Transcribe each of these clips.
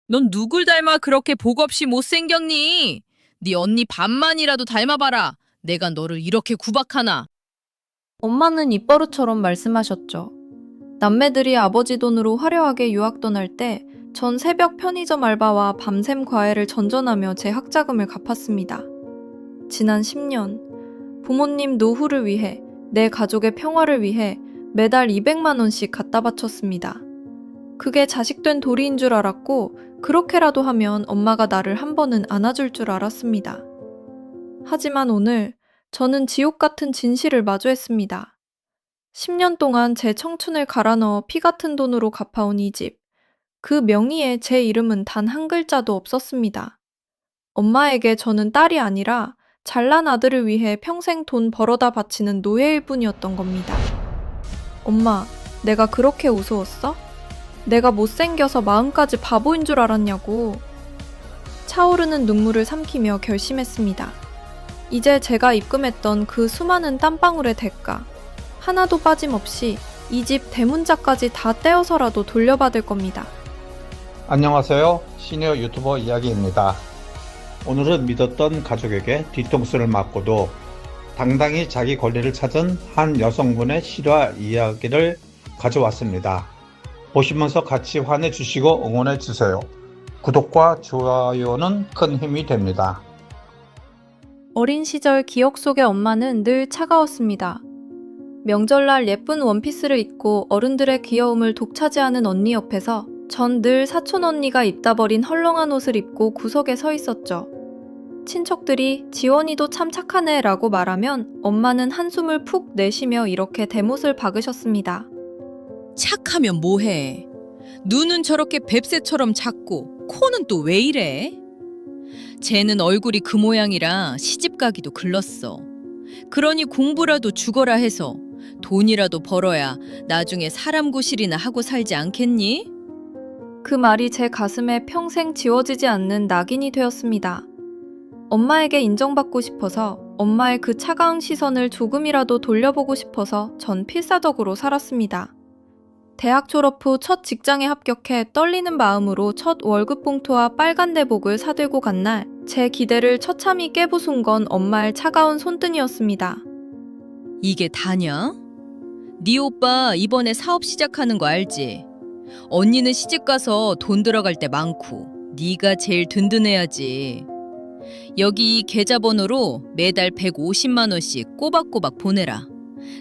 넌 누굴 닮아 그렇게 복없이 못생겼니? 네 언니 반만이라도 닮아봐라. 내가 너를 이렇게 구박하나? 엄마는 입버릇처럼 말씀하셨죠. 남매들이 아버지 돈으로 화려하게 유학 떠날 때 전 새벽 편의점 알바와 밤샘 과외를 전전하며 제 학자금을 갚았습니다. 지난 10년, 부모님 노후를 위해, 내 가족의 평화를 위해 매달 200만 원씩 갖다 바쳤습니다. 그게 자식된 도리인 줄 알았고, 그렇게라도 하면 엄마가 나를 한 번은 안아줄 줄 알았습니다. 하지만 오늘 저는 지옥 같은 진실을 마주했습니다. 10년 동안 제 청춘을 갈아 넣어 피 같은 돈으로 갚아온 이 집. 그 명의에 제 이름은 단 한 글자도 없었습니다. 엄마에게 저는 딸이 아니라 잘난 아들을 위해 평생 돈 벌어다 바치는 노예일 뿐이었던 겁니다. 엄마, 내가 그렇게 우스웠어? 내가 못생겨서 마음까지 바보인 줄 알았냐고. 차오르는 눈물을 삼키며 결심했습니다. 이제 제가 입금했던 그 수많은 땀방울의 대가, 하나도 빠짐없이 이 집 대문짝까지 다 떼어서라도 돌려받을 겁니다. 안녕하세요. 시니어 유튜버 이야기입니다. 오늘은 믿었던 가족에게 뒤통수를 맞고도 당당히 자기 권리를 찾은 한 여성분의 실화 이야기를 가져왔습니다. 보시면서 같이 환해주시고 응원해주세요. 구독과 좋아요는 큰 힘이 됩니다. 어린 시절 기억 속의 엄마는 늘 차가웠습니다. 명절날 예쁜 원피스를 입고 어른들의 귀여움을 독차지하는 언니 옆에서 전 늘 사촌 언니가 입다 버린 헐렁한 옷을 입고 구석에 서 있었죠. 친척들이 지원이도 참 착하네 라고 말하면 엄마는 한숨을 푹 내쉬며 이렇게 대못을 박으셨습니다. 착하면 뭐해? 눈은 저렇게 뱁새처럼 작고 코는 또 왜 이래? 쟤는 얼굴이 그 모양이라 시집가기도 글렀어. 그러니 공부라도 죽어라 해서 돈이라도 벌어야 나중에 사람 구실이나 하고 살지 않겠니? 그 말이 제 가슴에 평생 지워지지 않는 낙인이 되었습니다. 엄마에게 인정받고 싶어서, 엄마의 그 차가운 시선을 조금이라도 돌려보고 싶어서 전 필사적으로 살았습니다. 대학 졸업 후 첫 직장에 합격해 떨리는 마음으로 첫 월급 봉투와 빨간 대복을 사들고 간 날, 제 기대를 처참히 깨부순 건 엄마의 차가운 손등이었습니다. 이게 다냐? 네 오빠 이번에 사업 시작하는 거 알지? 언니는 시집가서 돈 들어갈 때 많고 네가 제일 든든해야지. 여기 이 계좌번호로 매달 150만 원씩 꼬박꼬박 보내라.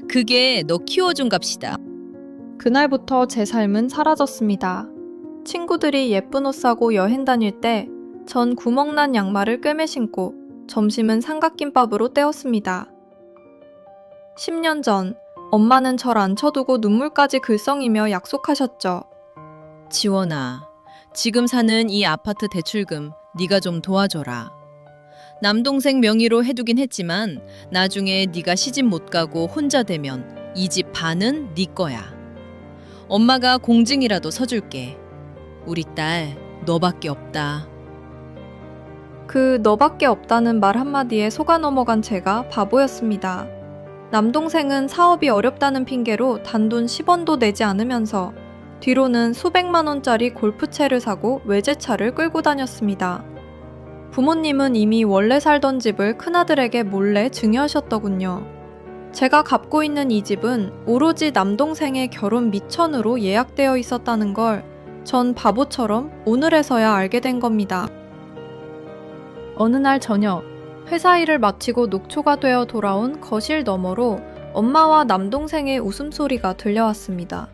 그게 너 키워준 값이다. 그날부터 제 삶은 사라졌습니다. 친구들이 예쁜 옷 사고 여행 다닐 때 전 구멍난 양말을 꿰매 신고 점심은 삼각김밥으로 때웠습니다. 10년 전 엄마는 절 앉혀두고 눈물까지 글썽이며 약속하셨죠. 지원아, 지금 사는 이 아파트 대출금 네가 좀 도와줘라. 남동생 명의로 해두긴 했지만 나중에 네가 시집 못 가고 혼자 되면 이 집 반은 네 거야. 엄마가 공증이라도 서줄게. 우리 딸 너밖에 없다. 그 너밖에 없다는 말 한마디에 속아 넘어간 제가 바보였습니다. 남동생은 사업이 어렵다는 핑계로 단돈 10원도 내지 않으면서 뒤로는 수백만 원짜리 골프채를 사고 외제차를 끌고 다녔습니다. 부모님은 이미 원래 살던 집을 큰아들에게 몰래 증여하셨더군요. 제가 갚고 있는 이 집은 오로지 남동생의 결혼 미천으로 예약되어 있었다는 걸 전 바보처럼 오늘에서야 알게 된 겁니다. 어느 날 저녁, 회사 일을 마치고 녹초가 되어 돌아온 거실 너머로 엄마와 남동생의 웃음소리가 들려왔습니다.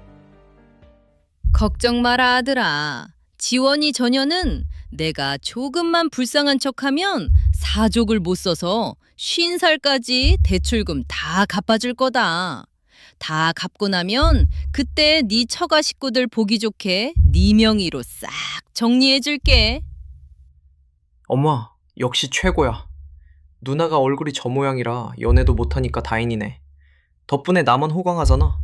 걱정 마라 아들아. 지원이 저녀는 내가 조금만 불쌍한 척하면 사족을 못 써서 50살까지 대출금 다 갚아줄 거다. 다 갚고 나면 그때 네 처가 식구들 보기 좋게 네 명의로 싹 정리해줄게. 엄마, 역시 최고야. 누나가 얼굴이 저 모양이라 연애도 못하니까 다행이네. 덕분에 나만 호강하잖아.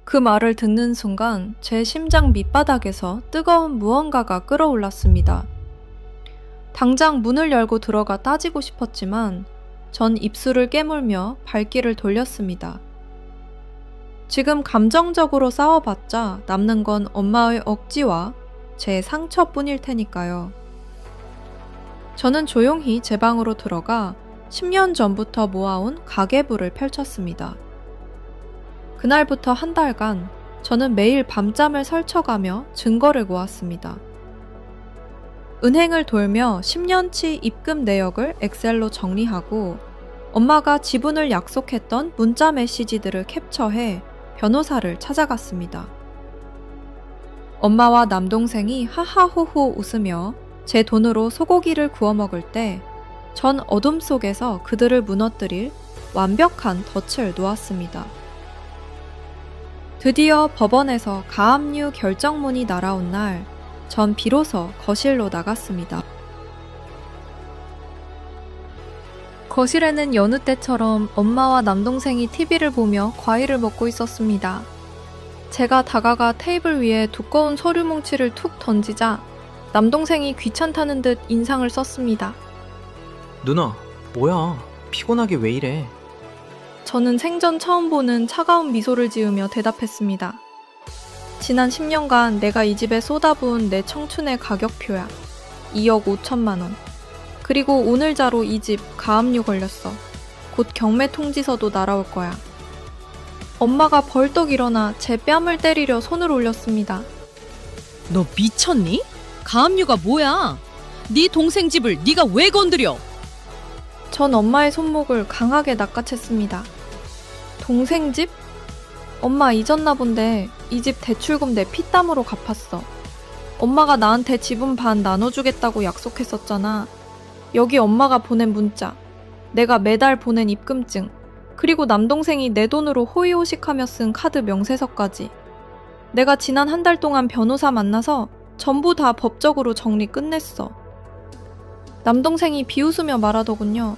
그 말을 듣는 순간 제 심장 밑바닥에서 뜨거운 무언가가 끓어올랐습니다. 당장 문을 열고 들어가 따지고 싶었지만 전 입술을 깨물며 발길을 돌렸습니다. 지금 감정적으로 싸워봤자 남는 건 엄마의 억지와 제 상처뿐일 테니까요. 저는 조용히 제 방으로 들어가 10년 전부터 모아온 가계부를 펼쳤습니다. 그날부터 한 달간 저는 매일 밤잠을 설쳐가며 증거를 모았습니다. 은행을 돌며 10년치 입금 내역을 엑셀로 정리하고 엄마가 지분을 약속했던 문자 메시지들을 캡처해 변호사를 찾아갔습니다. 엄마와 남동생이 하하호호 웃으며 제 돈으로 소고기를 구워 먹을 때 전 어둠 속에서 그들을 무너뜨릴 완벽한 덫을 놓았습니다. 드디어 법원에서 가압류 결정문이 날아온 날, 전 비로소 거실로 나갔습니다. 거실에는 여느 때처럼 엄마와 남동생이 TV를 보며 과일을 먹고 있었습니다. 제가 다가가 테이블 위에 두꺼운 서류 뭉치를 툭 던지자 남동생이 귀찮다는 듯 인상을 썼습니다. 누나, 뭐야? 피곤하게 왜 이래? 저는 생전 처음 보는 차가운 미소를 지으며 대답했습니다. 지난 10년간 내가 이 집에 쏟아부은 내 청춘의 가격표야. 2억 5천만 원. 그리고 오늘자로 이 집 가압류 걸렸어. 곧 경매 통지서도 날아올 거야. 엄마가 벌떡 일어나 제 뺨을 때리려 손을 올렸습니다. 너 미쳤니? 가압류가 뭐야? 네 동생 집을 네가 왜 건드려? 전 엄마의 손목을 강하게 낚아챘습니다. 동생 집? 엄마 잊었나 본데 이 집 대출금 내 피땀으로 갚았어. 엄마가 나한테 지분 반 나눠주겠다고 약속했었잖아. 여기 엄마가 보낸 문자, 내가 매달 보낸 입금증, 그리고 남동생이 내 돈으로 호의호식하며 쓴 카드 명세서까지. 내가 지난 한 달 동안 변호사 만나서 전부 다 법적으로 정리 끝냈어. 남동생이 비웃으며 말하더군요.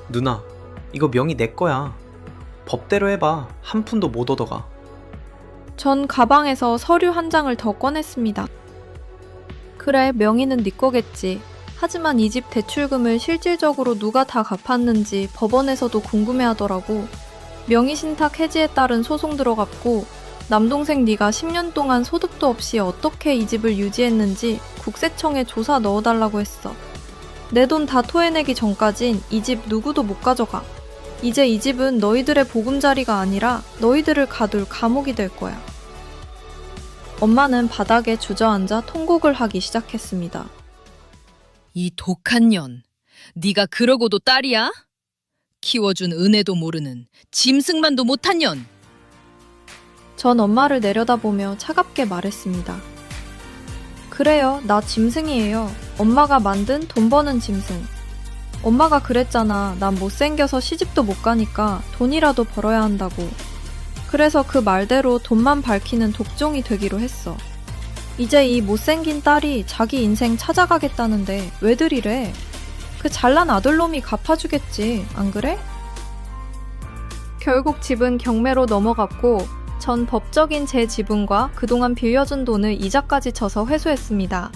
누나, 이거 명의 내 거야. 법대로 해봐. 한 푼도 못 얻어가. 전 가방에서 서류 한 장을 더 꺼냈습니다. 그래, 명의는 네 거겠지. 하지만 이 집 대출금을 실질적으로 누가 다 갚았는지 법원에서도 궁금해하더라고. 명의신탁 해지에 따른 소송 들어갔고 남동생 네가 10년 동안 소득도 없이 어떻게 이 집을 유지했는지 국세청에 조사 넣어달라고 했어. 내 돈 다 토해내기 전까진 이 집 누구도 못 가져가. 이제 이 집은 너희들의 보금자리가 아니라 너희들을 가둘 감옥이 될 거야. 엄마는 바닥에 주저앉아 통곡을 하기 시작했습니다. 이 독한 년, 네가 그러고도 딸이야? 키워준 은혜도 모르는 짐승만도 못한 년. 전 엄마를 내려다보며 차갑게 말했습니다. 그래요, 나 짐승이에요. 엄마가 만든 돈 버는 짐승. 엄마가 그랬잖아. 난 못생겨서 시집도 못 가니까 돈이라도 벌어야 한다고. 그래서 그 말대로 돈만 밝히는 독종이 되기로 했어. 이제 이 못생긴 딸이 자기 인생 찾아가겠다는데 왜들 이래? 그 잘난 아들놈이 갚아주겠지, 안 그래? 결국 집은 경매로 넘어갔고 전 법적인 제 지분과 그동안 빌려준 돈을 이자까지 쳐서 회수했습니다.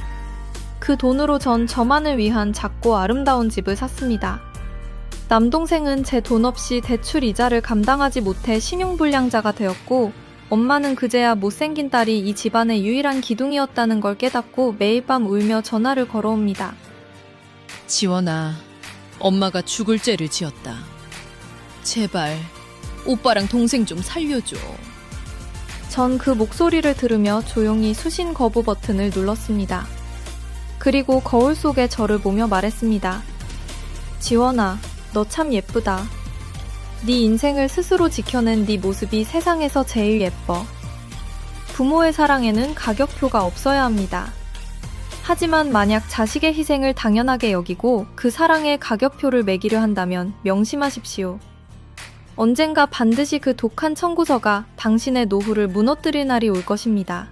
그 돈으로 전 저만을 위한 작고 아름다운 집을 샀습니다. 남동생은 제 돈 없이 대출 이자를 감당하지 못해 신용불량자가 되었고 엄마는 그제야 못생긴 딸이 이 집안의 유일한 기둥이었다는 걸 깨닫고 매일 밤 울며 전화를 걸어옵니다. 지원아, 엄마가 죽을 죄를 지었다. 제발 오빠랑 동생 좀 살려줘. 전 그 목소리를 들으며 조용히 수신 거부 버튼을 눌렀습니다. 그리고 거울 속의 저를 보며 말했습니다. 지원아, 너 참 예쁘다. 네 인생을 스스로 지켜낸 네 모습이 세상에서 제일 예뻐. 부모의 사랑에는 가격표가 없어야 합니다. 하지만 만약 자식의 희생을 당연하게 여기고 그 사랑에 가격표를 매기려 한다면 명심하십시오. 언젠가 반드시 그 독한 청구서가 당신의 노후를 무너뜨릴 날이 올 것입니다.